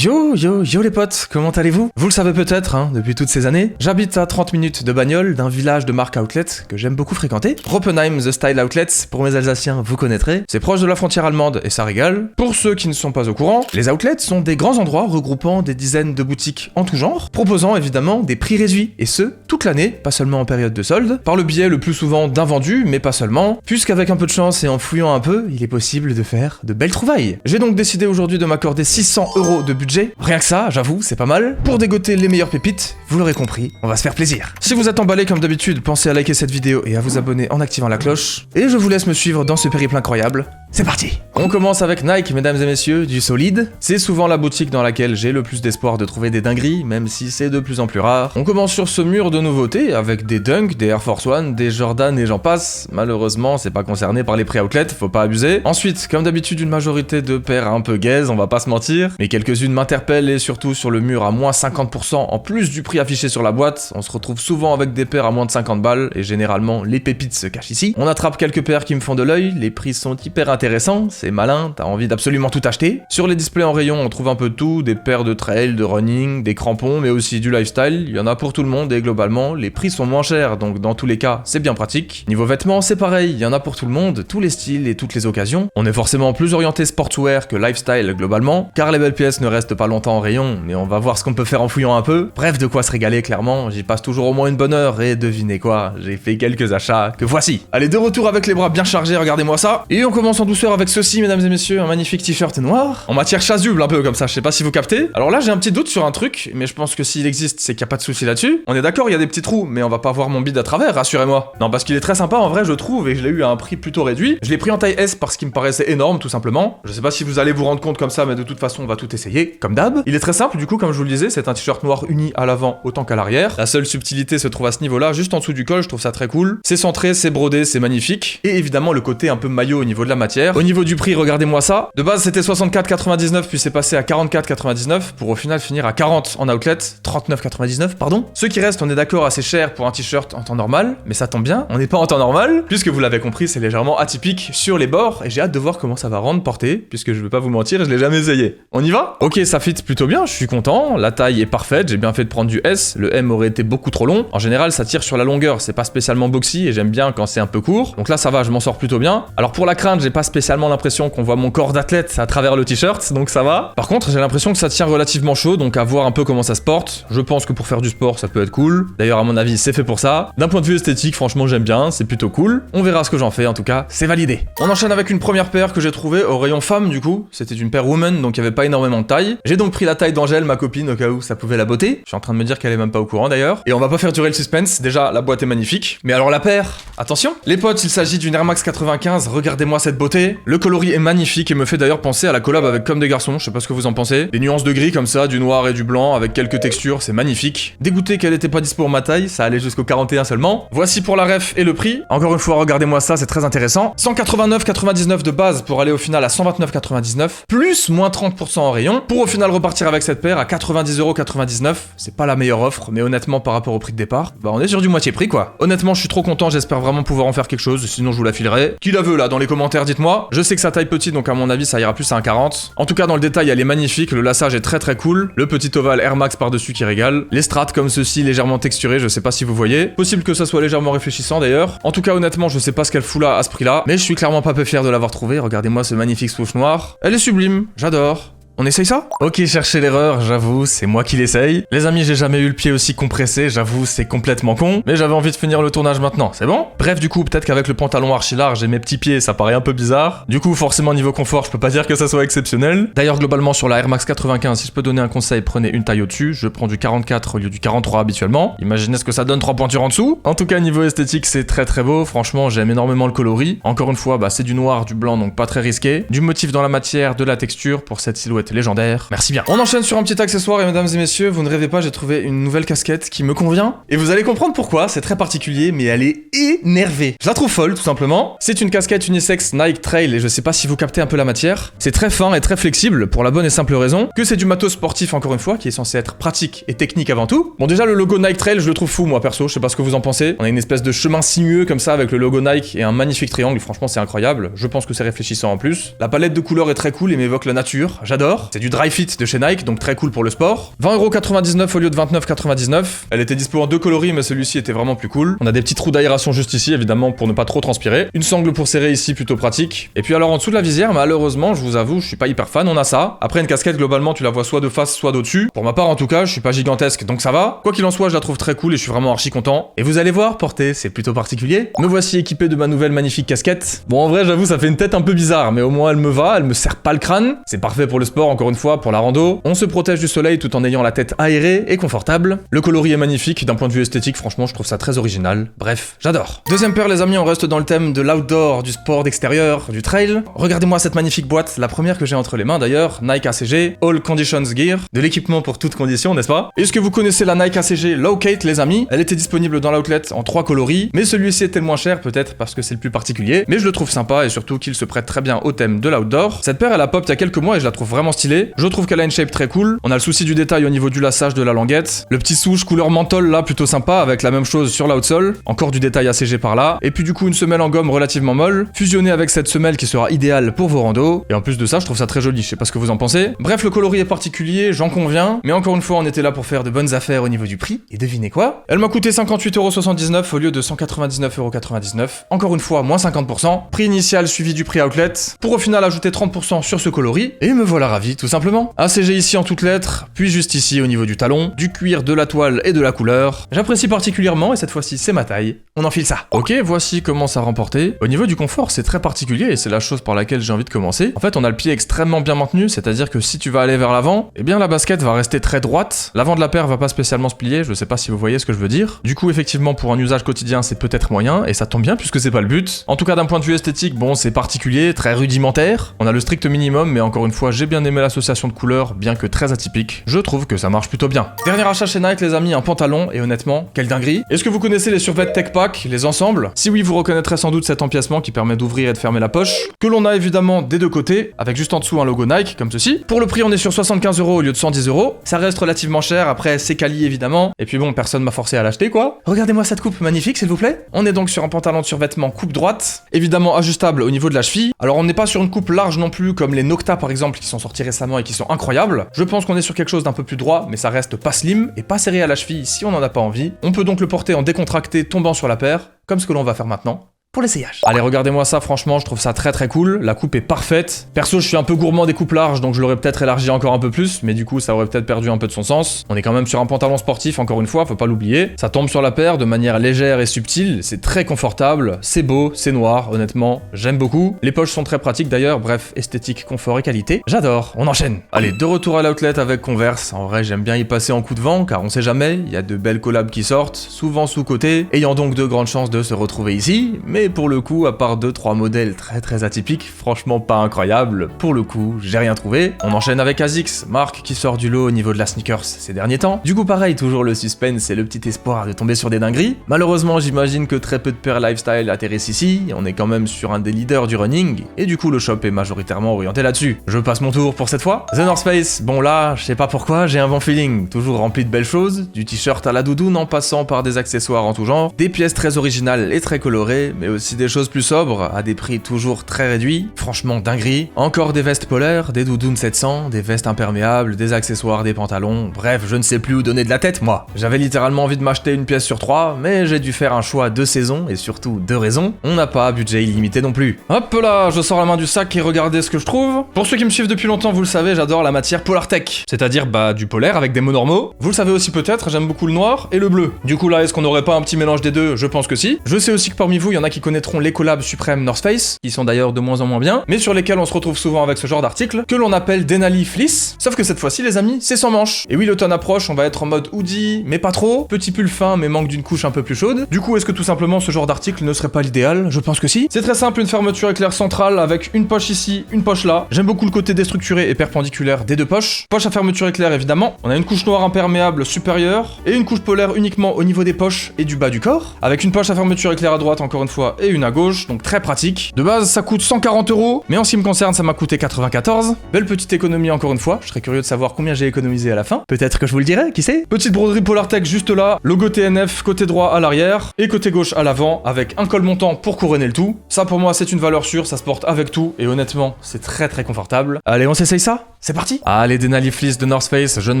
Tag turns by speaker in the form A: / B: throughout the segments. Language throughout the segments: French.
A: Yo les potes, comment allez-vous? Vous le savez peut-être, hein, depuis toutes ces années, j'habite à 30 minutes de bagnole d'un village de marque outlet que j'aime beaucoup fréquenter. Roppenheim The Style Outlets, pour mes Alsaciens, vous connaîtrez. C'est proche de la frontière allemande et ça régale. Pour ceux qui ne sont pas au courant, les outlets sont des grands endroits regroupant des dizaines de boutiques en tout genre, proposant évidemment des prix réduits, et ce, toute l'année, pas seulement en période de solde, par le biais le plus souvent d'invendus, mais pas seulement, puisqu'avec un peu de chance et en fouillant un peu, il est possible de faire de belles trouvailles. J'ai donc décidé aujourd'hui de m'accorder 600 € de budget, rien que ça, j'avoue, c'est pas mal, pour dégoter les meilleures pépites, vous l'aurez compris, on va se faire plaisir. Si vous êtes emballé comme d'habitude, pensez à liker cette vidéo et à vous abonner en activant la cloche, et je vous laisse me suivre dans ce périple incroyable. C'est parti! On commence avec Nike, mesdames et messieurs, du solide. C'est souvent la boutique dans laquelle j'ai le plus d'espoir de trouver des dingueries, même si c'est de plus en plus rare. On commence sur ce mur de nouveautés, avec des Dunk, des Air Force One, des Jordan et j'en passe. Malheureusement, c'est pas concerné par les prix outlet, faut pas abuser. Ensuite, comme d'habitude, une majorité de paires un peu gaze, on va pas se mentir. Mais quelques-unes m'interpellent et surtout sur le mur à moins 50%, en plus du prix affiché sur la boîte. On se retrouve souvent avec des paires à moins de 50 balles, et généralement, les pépites se cachent ici. On attrape quelques paires qui me font de l'œil, les prix sont hyper intéressant, c'est malin, t'as envie d'absolument tout acheter. Sur les displays en rayon, on trouve un peu de tout, des paires de trail, de running, des crampons, mais aussi du lifestyle, il y en a pour tout le monde et globalement, les prix sont moins chers, donc dans tous les cas, c'est bien pratique. Niveau vêtements, c'est pareil, il y en a pour tout le monde, tous les styles et toutes les occasions. On est forcément plus orienté sportswear que lifestyle globalement, car les belles pièces ne restent pas longtemps en rayon, mais on va voir ce qu'on peut faire en fouillant un peu. Bref, de quoi se régaler clairement, j'y passe toujours au moins une bonne heure et devinez quoi, j'ai fait quelques achats que voici. Allez, de retour avec les bras bien chargés, regardez-moi ça. Et on commence en douceur avec ceci, mesdames et messieurs, un magnifique t-shirt noir, en matière chasuble un peu comme ça, je sais pas si vous captez. Alors là j'ai un petit doute sur un truc, mais je pense que s'il existe, c'est qu'il y a pas de souci là-dessus. On est d'accord, il y a des petits trous, mais on va pas voir mon bide à travers, rassurez-moi. Non, parce qu'il est très sympa en vrai, je trouve, et je l'ai eu à un prix plutôt réduit. Je l'ai pris en taille S parce qu'il me paraissait énorme, tout simplement. Je sais pas si vous allez vous rendre compte comme ça, mais de toute façon on va tout essayer, comme d'hab. Il est très simple, du coup, comme je vous le disais, c'est un t-shirt noir uni à l'avant autant qu'à l'arrière. La seule subtilité se trouve à ce niveau-là, juste en dessous du col, je trouve ça très cool. C'est centré, c'est brodé, c'est magnifique. Et évidemment le côté un peu maillot au niveau de la matière. Au niveau du prix, regardez-moi ça. De base c'était 64,99 puis c'est passé à 44,99 pour au final finir à 40 en outlet, 39,99 pardon. Ce qui reste, on est d'accord, assez cher pour un t-shirt en temps normal, mais ça tombe bien, on n'est pas en temps normal, puisque vous l'avez compris, c'est légèrement atypique sur les bords et j'ai hâte de voir comment ça va rendre porté, puisque je vais pas vous mentir, je l'ai jamais essayé. On y va? Ok, ça fit plutôt bien, je suis content, la taille est parfaite, j'ai bien fait de prendre du S, le M aurait été beaucoup trop long. En général, ça tire sur la longueur, c'est pas spécialement boxy et j'aime bien quand c'est un peu court. Donc là ça va, je m'en sors plutôt bien. Alors pour la crainte, j'ai pas spécialement l'impression qu'on voit mon corps d'athlète à travers le t-shirt, donc ça va. Par contre, j'ai l'impression que ça tient relativement chaud, donc à voir un peu comment ça se porte. Je pense que pour faire du sport, ça peut être cool. D'ailleurs, à mon avis, c'est fait pour ça. D'un point de vue esthétique, franchement, j'aime bien, c'est plutôt cool. On verra ce que j'en fais, en tout cas, c'est validé. On enchaîne avec une première paire que j'ai trouvée au rayon femme, du coup. C'était une paire woman, donc il y avait pas énormément de taille. J'ai donc pris la taille d'Angèle, ma copine, au cas où ça pouvait la botter. Je suis en train de me dire qu'elle est même pas au courant d'ailleurs. Et on va pas faire durer le suspense, déjà, la boîte est magnifique. Mais alors la paire, attention. Les potes, il s'agit d'une Air Max 95, regardez-moi cette beauté. Le coloris est magnifique et me fait d'ailleurs penser à la collab avec Comme des garçons, je sais pas ce que vous en pensez. Des nuances de gris comme ça, du noir et du blanc, avec quelques textures, c'est magnifique. Dégoûté qu'elle était pas dispo en ma taille, ça allait jusqu'au 41 seulement. Voici pour la ref et le prix. Encore une fois, regardez-moi ça, c'est très intéressant. 189,99 de base pour aller au final à 129,99, plus moins 30% en rayon, pour au final repartir avec cette paire à 90,99 €. C'est pas la meilleure offre, mais honnêtement par rapport au prix de départ, bah on est sur du moitié prix quoi. Honnêtement, je suis trop content, j'espère vraiment pouvoir en faire quelque chose, sinon je vous la filerai. Qui la veut là dans les commentaires, dites-moi. Je sais que sa taille petite, donc à mon avis ça ira plus à un 40. En tout cas dans le détail elle est magnifique, le lassage est très cool, le petit ovale Air Max par-dessus qui régale, les strates comme ceci légèrement texturés, je sais pas si vous voyez, possible que ça soit légèrement réfléchissant d'ailleurs. En tout cas honnêtement je sais pas ce qu'elle fout là à ce prix là, mais je suis clairement pas peu fier de l'avoir trouvé, regardez-moi ce magnifique swoosh noir, elle est sublime, j'adore. On essaye ça? Ok, cherchez l'erreur, j'avoue, c'est moi qui l'essaye. Les amis, j'ai jamais eu le pied aussi compressé, j'avoue, c'est complètement con, mais j'avais envie de finir le tournage maintenant, c'est bon? Bref, du coup, peut-être qu'avec le pantalon archi large et mes petits pieds, ça paraît un peu bizarre. Du coup, forcément, niveau confort, je peux pas dire que ça soit exceptionnel. D'ailleurs, globalement, sur la Air Max 95, si je peux donner un conseil, prenez une taille au-dessus. Je prends du 44 au lieu du 43 habituellement. Imaginez ce que ça donne 3 pointures en dessous. En tout cas, niveau esthétique, c'est très beau. Franchement, j'aime énormément le coloris. Encore une fois, bah, c'est du noir, du blanc, donc pas très risqué. Du motif dans la matière, de la texture pour cette silhouette légendaire. Merci bien. On enchaîne sur un petit accessoire et mesdames et messieurs, vous ne rêvez pas, j'ai trouvé une nouvelle casquette qui me convient. Et vous allez comprendre pourquoi, c'est très particulier, mais elle est énervée. Je la trouve folle, tout simplement. C'est une casquette unisex Nike Trail et je sais pas si vous captez un peu la matière. C'est très fin et très flexible pour la bonne et simple raison que c'est du matos sportif encore une fois qui est censé être pratique et technique avant tout. Bon déjà le logo Nike Trail je le trouve fou moi perso, je sais pas ce que vous en pensez. On a une espèce de chemin sinueux comme ça avec le logo Nike et un magnifique triangle, franchement c'est incroyable. Je pense que c'est réfléchissant en plus. La palette de couleurs est très cool et m'évoque la nature, j'adore. j'adore. C'est du dry fit de chez Nike, donc très cool pour le sport. 20,99€ au lieu de 29,99€. Elle était dispo en 2 coloris, mais celui-ci était vraiment plus cool. On a des petits trous d'aération juste ici, évidemment, pour ne pas trop transpirer. Une sangle pour serrer ici, plutôt pratique. Et puis alors en dessous de la visière, malheureusement, je vous avoue, je suis pas hyper fan, on a ça. Après une casquette, globalement, tu la vois soit de face, soit d'au-dessus. Pour ma part, en tout cas, je suis pas gigantesque, donc ça va. Quoi qu'il en soit, je la trouve très cool et je suis vraiment archi content. Et vous allez voir, porter, c'est plutôt particulier. Me voici équipé de ma nouvelle magnifique casquette. Bon, en vrai, j'avoue, ça fait une tête un peu bizarre, mais au moins elle me va, elle me serre pas le crâne. C'est parfait pour le sport, encore une fois, pour la rando. On se protège du soleil tout en ayant la tête aérée et confortable. Le coloris est magnifique, d'un point de vue esthétique, franchement, je trouve ça très original. Bref, j'adore. Deuxième paire, les amis, on reste dans le thème de l'outdoor, du sport d'extérieur, du trail. Regardez-moi cette magnifique boîte, la première que j'ai entre les mains d'ailleurs, Nike ACG, All Conditions Gear, de l'équipement pour toutes conditions, n'est-ce pas? Est-ce que vous connaissez la Nike ACG Low Kate, les amis? Elle était disponible dans l'outlet en 3 coloris, mais celui-ci était le moins cher, peut-être parce que c'est le plus particulier, mais je le trouve sympa et surtout qu'il se prête très bien au thème de l'outdoor. Cette paire, elle a pop il y a quelques mois et je la trouve vraiment stylée. Je trouve qu'elle a une shape très cool. On a le souci du détail au niveau du laçage de la languette. Le petit souche couleur menthol là, plutôt sympa, avec la même chose sur l'outsole. Encore du détail ACG par là. Et puis du coup, une semelle en gomme relativement molle, fusionnée avec cette semelle qui sera idéale pour vos randos. Et en plus de ça, je trouve ça très joli. Je sais pas ce que vous en pensez. Bref, le coloris est particulier, j'en conviens. Mais encore une fois, on était là pour faire de bonnes affaires au niveau du prix. Et devinez quoi? Elle m'a coûté 58,79€ au lieu de 199,99€. Encore une fois, moins 50%. Prix initial suivi du prix outlet. Pour au final ajouter 30% sur ce coloris. Et me voilà ravi, tout simplement. ACG ici en toutes lettres, puis juste ici au niveau du talon, du cuir, de la toile et de la couleur. J'apprécie particulièrement et cette fois-ci c'est ma taille. On enfile ça. Ok, voici comment ça remporter. Au niveau du confort, c'est très particulier et c'est la chose par laquelle j'ai envie de commencer. En fait, on a le pied extrêmement bien maintenu, c'est-à-dire que si tu vas aller vers l'avant, eh bien la basket va rester très droite. L'avant de la paire va pas spécialement se plier, je sais pas si vous voyez ce que je veux dire. Du coup, effectivement, pour un usage quotidien, c'est peut-être moyen et ça tombe bien puisque c'est pas le but. En tout cas, d'un point de vue esthétique, bon, c'est particulier, très rudimentaire. On a le strict minimum, mais encore une fois, j'ai bien aimé l'association de couleurs, bien que très atypique. Je trouve que ça marche plutôt bien. Dernier achat chez Nike, les amis, un pantalon, et honnêtement, quelle dinguerie. Est-ce que vous connaissez les survêtements Tech Pack, les ensembles? Si oui, vous reconnaîtrez sans doute cet empiècement qui permet d'ouvrir et de fermer la poche, que l'on a évidemment des deux côtés, avec juste en dessous un logo Nike, comme ceci. Pour le prix, on est sur 75€ au lieu de 110€. Ça reste relativement cher, après c'est quali évidemment, et puis bon, personne m'a forcé à l'acheter quoi. Regardez-moi cette coupe magnifique, s'il vous plaît. On est donc sur un pantalon de survêtement coupe droite, évidemment ajustable au niveau de la cheville. Alors on n'est pas sur une coupe large non plus, comme les Nocta par exemple, qui sont sortis récemment et qui sont incroyables. Je pense qu'on est sur quelque chose d'un peu plus droit, mais ça reste pas slim et pas serré à la cheville si on n'en a pas envie. On peut donc le porter en décontracté tombant sur la paire, comme ce que l'on va faire maintenant. Pour l'essayage. Allez, regardez-moi ça, franchement, je trouve ça très très cool. La coupe est parfaite. Perso, je suis un peu gourmand des coupes larges, donc je l'aurais peut-être élargi encore un peu plus, mais du coup, ça aurait peut-être perdu un peu de son sens. On est quand même sur un pantalon sportif, encore une fois, faut pas l'oublier. Ça tombe sur la paire de manière légère et subtile, c'est très confortable, c'est beau, c'est noir, honnêtement, j'aime beaucoup. Les poches sont très pratiques d'ailleurs, bref, esthétique, confort et qualité. J'adore, on enchaîne. Allez, de retour à l'outlet avec Converse. En vrai, j'aime bien y passer en coup de vent, car on sait jamais, il y a de belles collabs qui sortent, souvent sous-côté, ayant donc de grandes chances de se retrouver ici, mais pour le coup, à part 2-3 modèles très atypiques, franchement pas incroyables, pour le coup, j'ai rien trouvé. On enchaîne avec ASICS, marque qui sort du lot au niveau de la sneakers ces derniers temps. Du coup pareil, toujours le suspense et le petit espoir de tomber sur des dingueries. Malheureusement, j'imagine que très peu de paires lifestyle atterrissent ici, on est quand même sur un des leaders du running, et du coup le shop est majoritairement orienté là-dessus. Je passe mon tour pour cette fois. The North Face, bon là, je sais pas pourquoi, j'ai un bon feeling, toujours rempli de belles choses, du t-shirt à la doudoune en passant par des accessoires en tout genre, des pièces très originales et très colorées, mais aussi des choses plus sobres, à des prix toujours très réduits, franchement dinguerie. Encore des vestes polaires, des doudounes 700, des vestes imperméables, des accessoires, des pantalons, bref, je ne sais plus où donner de la tête moi. J'avais littéralement envie de m'acheter une pièce sur 3, mais j'ai dû faire un choix de saison, et surtout de raison, on n'a pas budget illimité non plus. Hop là, je sors la main du sac et regardez ce que je trouve. Pour ceux qui me suivent depuis longtemps, vous le savez, j'adore la matière Polartec, c'est-à-dire du polaire avec des mots normaux. Vous le savez aussi peut-être, j'aime beaucoup le noir et le bleu. Du coup là, est-ce qu'on n'aurait pas un petit mélange des deux? Je pense que si. Je sais aussi que parmi vous, il y en a qui connaîtront les collabs suprêmes North Face, qui sont d'ailleurs de moins en moins bien, mais sur lesquels on se retrouve souvent avec ce genre d'article, que l'on appelle Denali Fleece, sauf que cette fois-ci les amis, c'est sans manches. Et oui, l'automne approche, on va être en mode hoodie, mais pas trop, petit pull fin mais manque d'une couche un peu plus chaude. Du coup, est-ce que tout simplement ce genre d'article ne serait pas l'idéal? Je pense que si. C'est très simple, une fermeture éclair centrale avec une poche ici, une poche là. J'aime beaucoup le côté déstructuré et perpendiculaire des deux poches. Poche à fermeture éclair évidemment. On a une couche noire imperméable supérieure et une couche polaire uniquement au niveau des poches et du bas du corps, avec une poche à fermeture éclair à droite encore une fois fois et une à gauche, donc très pratique. De base, ça coûte 140 €, mais en ce qui me concerne, ça m'a coûté 94. Belle petite économie encore une fois, je serais curieux de savoir combien j'ai économisé à la fin. Peut-être que je vous le dirai, qui sait. Petite broderie Polartec juste là, logo TNF côté droit à l'arrière et côté gauche à l'avant avec un col montant pour couronner le tout. Ça pour moi c'est une valeur sûre, ça se porte avec tout et honnêtement c'est très confortable. Allez on s'essaye ça? C'est parti. Ah les Denali Fleece de North Face, je ne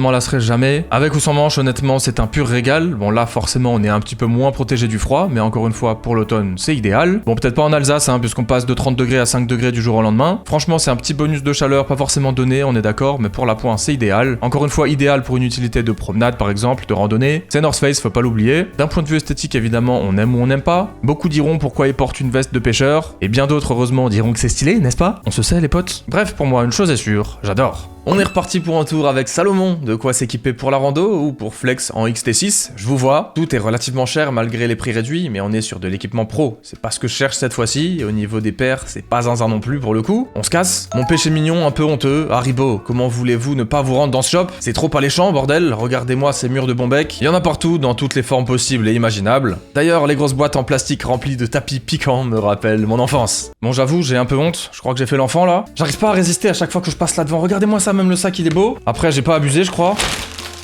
A: m'en lasserai jamais. Avec ou sans manche honnêtement c'est un pur régal. Bon là forcément on est un petit peu moins protégé du froid, mais encore une fois pour l'automne c'est idéal. Bon peut-être pas en Alsace hein, puisqu'on passe de 30 degrés à 5 degrés du jour au lendemain. Franchement c'est un petit bonus de chaleur pas forcément donné, on est d'accord, mais pour la pointe c'est idéal. Encore une fois idéal pour une utilité de promenade par exemple, de randonnée. C'est North Face, faut pas l'oublier. D'un point de vue esthétique évidemment on aime ou on n'aime pas. Beaucoup diront pourquoi ils portent une veste de pêcheur, et bien d'autres heureusement diront que c'est stylé, n'est-ce pas? On se sait les potes. Bref pour moi une chose est sûre, j'adore. On est reparti pour un tour avec Salomon, de quoi s'équiper pour la rando ou pour flex en XT6, je vous vois. Tout est relativement cher malgré les prix réduits, mais on est sur de l'équipement pro. C'est pas ce que je cherche cette fois-ci, et au niveau des paires, c'est pas zinzin non plus pour le coup. On se casse. Mon péché mignon un peu honteux, Haribo, comment voulez-vous ne pas vous rendre dans ce shop? C'est trop alléchant bordel, regardez-moi ces murs de Bombec. Il y en a partout, dans toutes les formes possibles et imaginables. D'ailleurs, les grosses boîtes en plastique remplies de tapis piquants me rappellent mon enfance. Bon j'avoue, j'ai un peu honte, je crois que j'ai fait l'enfant là. J'arrive pas à résister à chaque fois que je passe là devant, regardez-moi ça, même le sac il est beau. Après j'ai pas abusé je crois.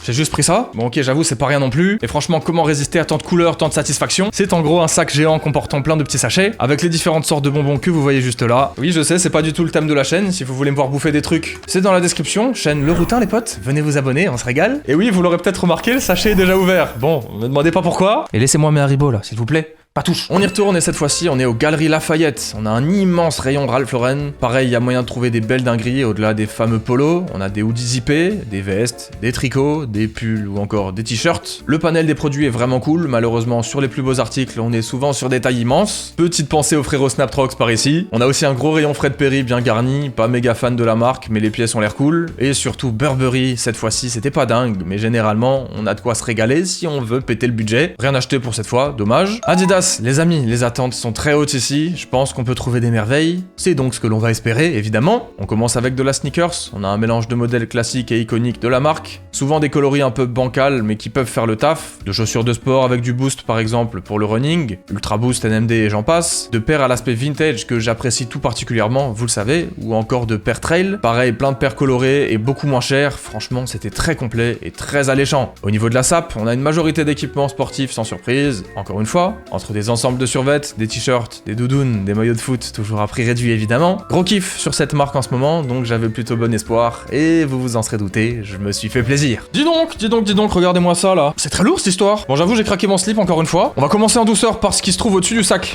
A: J'ai juste pris ça. Bon ok j'avoue c'est pas rien non plus. Et franchement comment résister à tant de couleurs, tant de satisfaction? C'est en gros un sac géant comportant plein de petits sachets, avec les différentes sortes de bonbons que vous voyez juste là. Oui je sais c'est pas du tout le thème de la chaîne, si vous voulez me voir bouffer des trucs, c'est dans la description, chaîne Le Routin les potes, venez vous abonner, on se régale. Et oui vous l'aurez peut-être remarqué, le sachet est déjà ouvert. Bon, me demandez pas pourquoi. Et laissez-moi mes Haribo là, s'il vous plaît. Pas touche. On y retourne et cette fois-ci on est aux Galeries Lafayette. On a un immense rayon de Ralph Lauren. Pareil, il y a moyen de trouver des belles dingueries au-delà des fameux polos. On a des hoodies zippés, des vestes, des tricots, des pulls ou encore des t-shirts. Le panel des produits est vraiment cool. Malheureusement, sur les plus beaux articles, on est souvent sur des tailles immenses. Petite pensée aux frérots Snaptrox par ici. On a aussi un gros rayon Fred Perry bien garni. Pas méga fan de la marque, mais les pièces ont l'air cool. Et surtout Burberry. Cette fois-ci, c'était pas dingue, mais généralement, on a de quoi se régaler si on veut péter le budget. Rien acheté pour cette fois, dommage. Adidas. Les amis, les attentes sont très hautes ici, je pense qu'on peut trouver des merveilles, c'est donc ce que l'on va espérer, évidemment. On commence avec de la sneakers, on a un mélange de modèles classiques et iconiques de la marque, souvent des coloris un peu bancals mais qui peuvent faire le taf, de chaussures de sport avec du boost par exemple pour le running, Ultra Boost NMD et j'en passe, de paires à l'aspect vintage que j'apprécie tout particulièrement, vous le savez, ou encore de paires trail, pareil plein de paires colorées et beaucoup moins chères, franchement c'était très complet et très alléchant. Au niveau de la SAP, on a une majorité d'équipements sportifs sans surprise, encore une fois, entre des ensembles de survêtements, des t-shirts, des doudounes, des maillots de foot, toujours à prix réduit évidemment. Gros kiff sur cette marque en ce moment, donc j'avais plutôt bon espoir, et vous vous en serez douté, je me suis fait plaisir. Dis donc, regardez-moi ça là. C'est très lourd cette histoire. Bon j'avoue j'ai craqué mon slip encore une fois. On va commencer en douceur par ce qui se trouve au-dessus du sac.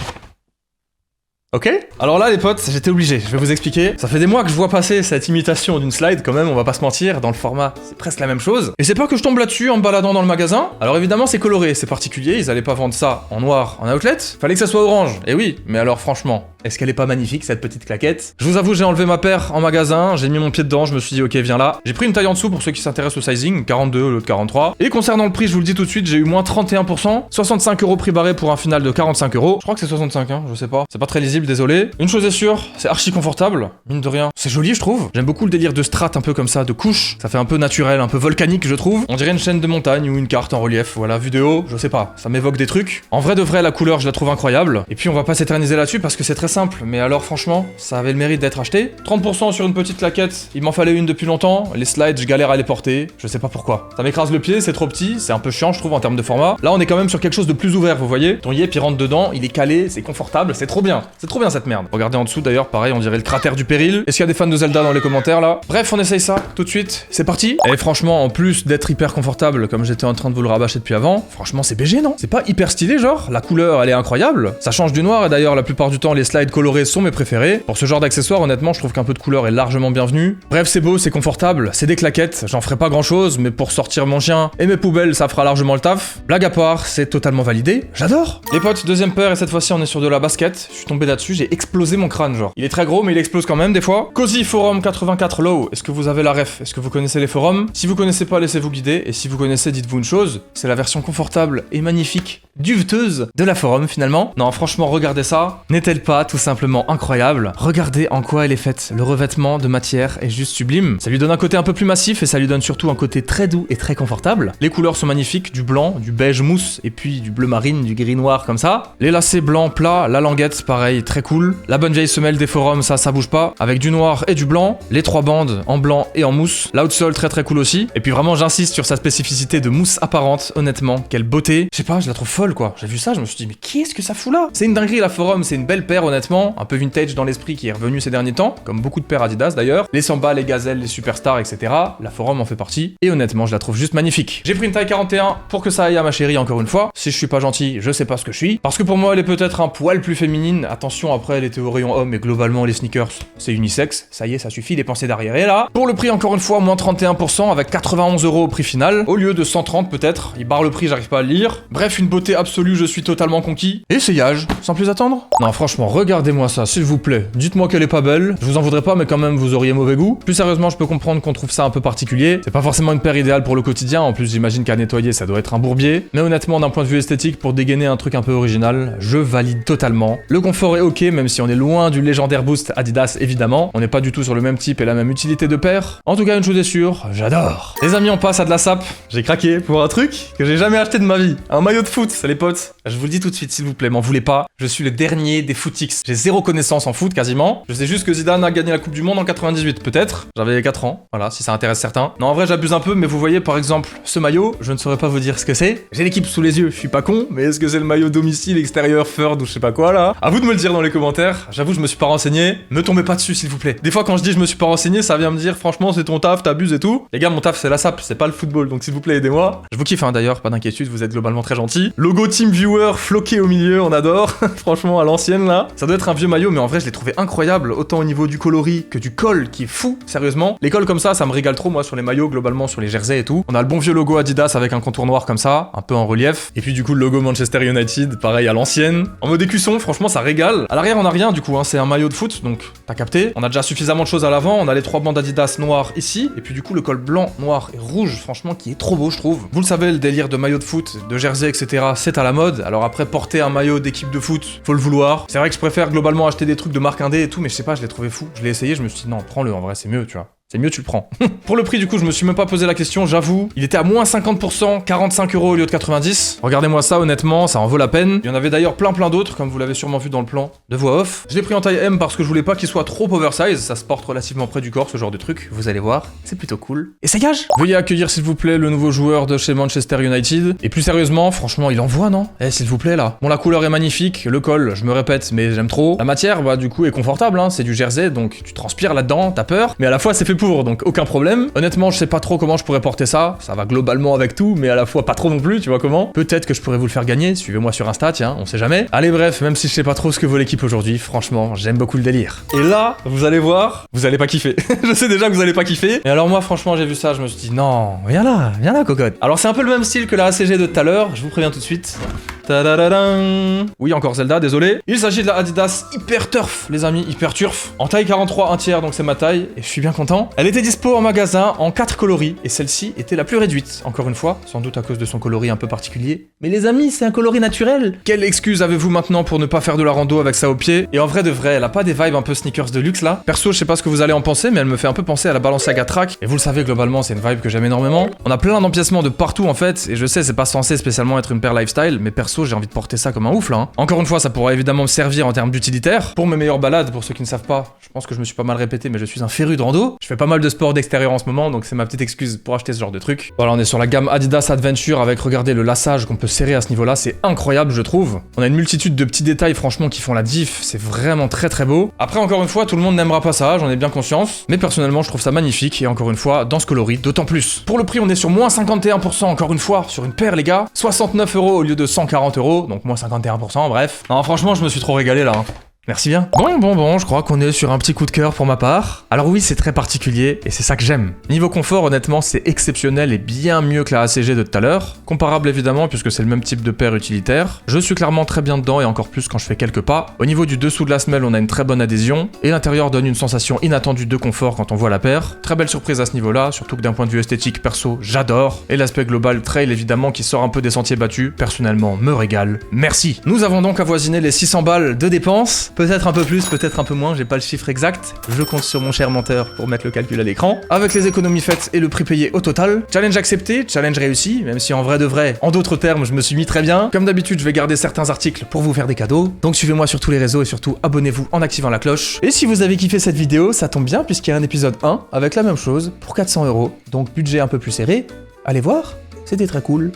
A: Ok? Alors là les potes, j'étais obligé, je vais vous expliquer. Ça fait des mois que je vois passer cette imitation d'une slide quand même, on va pas se mentir, dans le format c'est presque la même chose. Et c'est pas que je tombe là-dessus en me baladant dans le magasin. Alors évidemment c'est coloré, c'est particulier, ils allaient pas vendre ça en noir en outlet. Fallait que ça soit orange, et oui, mais alors franchement, est-ce qu'elle est pas magnifique cette petite claquette? Je vous avoue j'ai enlevé ma paire en magasin, j'ai mis mon pied dedans, je me suis dit ok viens là. J'ai pris une taille en dessous pour ceux qui s'intéressent au sizing, 42 au lieu de 43. Et concernant le prix, je vous le dis tout de suite, j'ai eu moins 31%, 65 € prix barré pour un final de 45 €. Je crois que c'est 65 hein, je sais pas. C'est pas très lisible, désolé. Une chose est sûre, c'est archi confortable, mine de rien. C'est joli je trouve. J'aime beaucoup le délire de strat un peu comme ça, de couche. Ça fait un peu naturel, un peu volcanique je trouve. On dirait une chaîne de montagne ou une carte en relief. Voilà, vue de haut, je sais pas, ça m'évoque des trucs. En vrai de vrai, la couleur je la trouve incroyable. Et puis on va pas s'éterniser là-dessus parce que c'est très simple. Mais alors franchement, ça avait le mérite d'être acheté. 30% sur une petite claquette, il m'en fallait une depuis longtemps. Les slides, je galère à les porter, je sais pas pourquoi. Ça m'écrase le pied, c'est trop petit, c'est un peu chiant je trouve en termes de format. Là on est quand même sur quelque chose de plus ouvert, vous voyez. Ton yep il rentre dedans, il est calé, c'est confortable, c'est trop bien. C'est trop bien cette merde. Regardez en dessous d'ailleurs, pareil, on dirait le cratère du péril. Est-ce qu'il y a des fans de Zelda dans les commentaires là? Bref, on essaye ça tout de suite. C'est parti. Et franchement, en plus d'être hyper confortable, comme j'étais en train de vous le rabâcher depuis avant, franchement c'est BG non? C'est pas hyper stylé genre? La couleur elle est incroyable. Ça change du noir et d'ailleurs la plupart du temps les slides colorés sont mes préférés. Pour ce genre d'accessoires, honnêtement, je trouve qu'un peu de couleur est largement bienvenu. Bref, c'est beau, c'est confortable, c'est des claquettes, j'en ferai pas grand chose, mais pour sortir mon chien et mes poubelles, ça fera largement le taf. Blague à part, c'est totalement validé. J'adore. Les potes, deuxième paire et cette fois-ci on est sur de la basket. Je suis tombé là-dessus, j'ai explosé mon crâne genre. Il est très gros mais il explose quand même des fois. Cozy Forum 84 Low, est-ce que vous avez la ref? Est-ce que vous connaissez les forums? Si vous connaissez pas, laissez-vous guider, et si vous connaissez, dites-vous une chose, c'est la version confortable et magnifique, duveteuse de la forum finalement. Non franchement regardez ça, n'est-elle pas tout simplement incroyable. Regardez en quoi elle est faite. Le revêtement de matière est juste sublime. Ça lui donne un côté un peu plus massif et ça lui donne surtout un côté très doux et très confortable. Les couleurs sont magnifiques, du blanc, du beige mousse et puis du bleu marine, du gris noir comme ça. Les lacets blancs plats, la languette pareil, très cool. La bonne vieille semelle des forums, ça bouge pas, avec du noir et du blanc. Les 3 bandes en blanc et en mousse. L'outsole très cool aussi. Et puis vraiment j'insiste sur sa spécificité de mousse apparente, honnêtement, quelle beauté. Je sais pas, je la trouve folle quoi. J'ai vu ça, je me suis dit mais qu'est-ce que ça fout là? C'est une dinguerie la forum, c'est une belle paire honnêtement, un peu vintage dans l'esprit qui est revenu ces derniers temps, comme beaucoup de paires Adidas d'ailleurs. Les Samba, les Gazelles, les Superstars, etc. La forum en fait partie. Et honnêtement, je la trouve juste magnifique. J'ai pris une taille 41 pour que ça aille à ma chérie encore une fois. Si je suis pas gentil, je sais pas ce que je suis. Parce que pour moi, elle est peut-être un poil plus féminine. Attention, après, elle était au rayon homme et globalement, les sneakers, c'est unisexe. Ça y est, ça suffit, les pensées d'arrière est là. Pour le prix, encore une fois, moins 31% avec 91 € au prix final. Au lieu de 130 peut-être. Il barre le prix, j'arrive pas à le lire. Bref, une beauté absolue, je suis totalement conquis. Essayage, sans plus attendre. Non, franchement, regardez-moi ça, s'il vous plaît. Dites-moi qu'elle est pas belle. Je vous en voudrais pas, mais quand même, vous auriez mauvais goût. Plus sérieusement, je peux comprendre qu'on trouve ça un peu particulier. C'est pas forcément une paire idéale pour le quotidien. En plus, j'imagine qu'à nettoyer, ça doit être un bourbier. Mais honnêtement, d'un point de vue esthétique, pour dégainer un truc un peu original, je valide totalement. Le confort est ok, même si on est loin du légendaire boost Adidas, évidemment. On n'est pas du tout sur le même type et la même utilité de paire. En tout cas, une chose est sûre, j'adore. Les amis, on passe à de la sape. J'ai craqué pour un truc que j'ai jamais acheté de ma vie. Un maillot de foot, ça les potes. Je vous le dis tout de suite, s'il vous plaît, m'en voulez pas. Je suis le dernier des footix. J'ai zéro connaissance en foot quasiment. Je sais juste que Zidane a gagné la Coupe du Monde en 98, peut-être. J'avais 4 ans. Voilà, si ça intéresse certains. Non, en vrai, j'abuse un peu, mais vous voyez, par exemple, ce maillot, je ne saurais pas vous dire ce que c'est. J'ai l'équipe sous les yeux, je suis pas con, mais est-ce que c'est le maillot domicile, extérieur, Ferd ou je sais pas quoi là? À vous de me le dire dans les commentaires. J'avoue, je me suis pas renseigné. Me tombez pas dessus, s'il vous plaît. Des fois, quand je dis je me suis pas renseigné, ça vient me dire, franchement, c'est ton taf, t'abuses et tout. Les gars, mon taf, c'est la sape, c'est pas le football, donc s'il vous plaît, aidez-moi. Je vous kiffe, hein, d'ailleurs, pas d'inquiétude, vous êtes globalement très gentils. Logo TeamViewer floqué au milieu, on adore. Franchement, à l'ancienne là. Ça doit être un vieux maillot, mais en vrai, je l'ai trouvé incroyable, autant au niveau du coloris que du col qui est fou, sérieusement. Les cols comme ça me régale trop, moi, sur les maillots, globalement, sur les jerseys et tout. On a le bon vieux logo Adidas avec un contour noir comme ça, un peu en relief. Et puis, du coup, le logo Manchester United, pareil à l'ancienne. En mode écusson, franchement, ça régale. À l'arrière, on a rien, du coup, hein, c'est un maillot de foot, donc t'as capté. On a déjà suffisamment de choses à l'avant, on a les 3 bandes Adidas noires ici, et puis du coup, le col blanc, noir et rouge, franchement, qui est trop beau, je trouve. Vous le savez, le délire de maillot de foot, de jersey, etc., c'est à la mode. Alors après, porter un maillot d'équipe de foot, faut le vouloir. C'est vrai que je préfère globalement acheter des trucs de marque indé et tout, mais je sais pas, je l'ai trouvé fou. Je l'ai essayé, je me suis dit non, prends-le, en vrai, c'est mieux, tu vois. C'est mieux, tu le prends. Pour le prix, du coup, je me suis même pas posé la question, j'avoue. Il était à moins 50%, 45 € au lieu de 90. Regardez-moi ça, honnêtement, ça en vaut la peine. Il y en avait d'ailleurs plein d'autres, comme vous l'avez sûrement vu dans le plan de voix off. Je l'ai pris en taille M parce que je voulais pas qu'il soit trop oversize. Ça se porte relativement près du corps, ce genre de truc. Vous allez voir, c'est plutôt cool. Essayage! Veuillez accueillir, s'il vous plaît, le nouveau joueur de chez Manchester United. Et plus sérieusement, franchement, il envoie, non? Eh, s'il vous plaît, là. Bon, la couleur est magnifique, le col, je me répète, mais j'aime trop. La matière, bah, du coup, est confortable, hein. C'est du jersey, donc tu transpires là-dedans, t'as peur. Mais à la fois, c'est fait pour, donc aucun problème. Honnêtement, je sais pas trop comment je pourrais porter ça. Ça va globalement avec tout, mais à la fois pas trop non plus, tu vois comment. Peut-être que je pourrais vous le faire gagner. Suivez-moi sur Insta, tiens, on sait jamais. Allez, bref, même si je sais pas trop ce que vaut l'équipe aujourd'hui, franchement, j'aime beaucoup le délire. Et là, vous allez voir, vous allez pas kiffer. Je sais déjà que vous allez pas kiffer. Et alors moi, franchement, j'ai vu ça, je me suis dit, non, viens là, cocotte. Alors c'est un peu le même style que la ACG de tout à l'heure, je vous préviens tout de suite. Tadadadam. Oui, encore Zelda, désolé. Il s'agit de la Adidas Hyper Turf, les amis, Hyper Turf. En taille 43, 1/3, donc c'est ma taille, et je suis bien content. Elle était dispo en magasin en 4 coloris, et celle-ci était la plus réduite. Encore une fois, sans doute à cause de son coloris un peu particulier. Mais les amis, c'est un coloris naturel. Quelle excuse avez-vous maintenant pour ne pas faire de la rando avec ça au pied? Et en vrai de vrai, elle a pas des vibes un peu sneakers de luxe là? Perso, je sais pas ce que vous allez en penser, mais elle me fait un peu penser à la Balenciaga Track. Et vous le savez, globalement, c'est une vibe que j'aime énormément. On a plein d'empiècements de partout en fait, et je sais, c'est pas censé spécialement être une paire lifestyle, mais perso, j'ai envie de porter ça comme un ouf là. Hein. Encore une fois, ça pourrait évidemment me servir en termes d'utilitaire. Pour mes meilleures balades, pour ceux qui ne savent pas, je pense que je me suis pas mal répété, mais je suis un féru de rando. Je fais pas mal de sport d'extérieur en ce moment, donc c'est ma petite excuse pour acheter ce genre de truc. Voilà, on est sur la gamme Adidas Adventure avec, regardez, le lassage qu'on peut serrer à ce niveau-là, c'est incroyable, je trouve. On a une multitude de petits détails, franchement, qui font la diff, c'est vraiment très beau. Après, encore une fois, tout le monde n'aimera pas ça, j'en ai bien conscience, mais personnellement, je trouve ça magnifique, et encore une fois, dans ce coloris, d'autant plus. Pour le prix, on est sur moins 51%, encore une fois, sur une paire, les gars. 69 € au lieu de 140 €, donc moins 51%, bref. Non, franchement, je me suis trop régalé là. Hein. Merci bien. Bon, je crois qu'on est sur un petit coup de cœur pour ma part. Alors oui, c'est très particulier, et c'est ça que j'aime. Niveau confort, honnêtement, c'est exceptionnel et bien mieux que la ACG de tout à l'heure. Comparable évidemment, puisque c'est le même type de paire utilitaire. Je suis clairement très bien dedans, et encore plus quand je fais quelques pas. Au niveau du dessous de la semelle, on a une très bonne adhésion, et l'intérieur donne une sensation inattendue de confort quand on voit la paire. Très belle surprise à ce niveau-là, surtout que d'un point de vue esthétique, perso, j'adore. Et l'aspect global trail, évidemment, qui sort un peu des sentiers battus, personnellement, me régale. Merci. Nous avons donc avoisiné les 600 balles de dépenses. Peut-être un peu plus, peut-être un peu moins, j'ai pas le chiffre exact. Je compte sur mon cher menteur pour mettre le calcul à l'écran. Avec les économies faites et le prix payé au total. Challenge accepté, challenge réussi, même si en vrai de vrai, en d'autres termes, je me suis mis très bien. Comme d'habitude, je vais garder certains articles pour vous faire des cadeaux. Donc suivez-moi sur tous les réseaux et surtout abonnez-vous en activant la cloche. Et si vous avez kiffé cette vidéo, ça tombe bien puisqu'il y a un épisode 1 avec la même chose pour 400 €. Donc budget un peu plus serré. Allez voir, c'était très cool.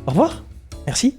A: Au revoir, merci.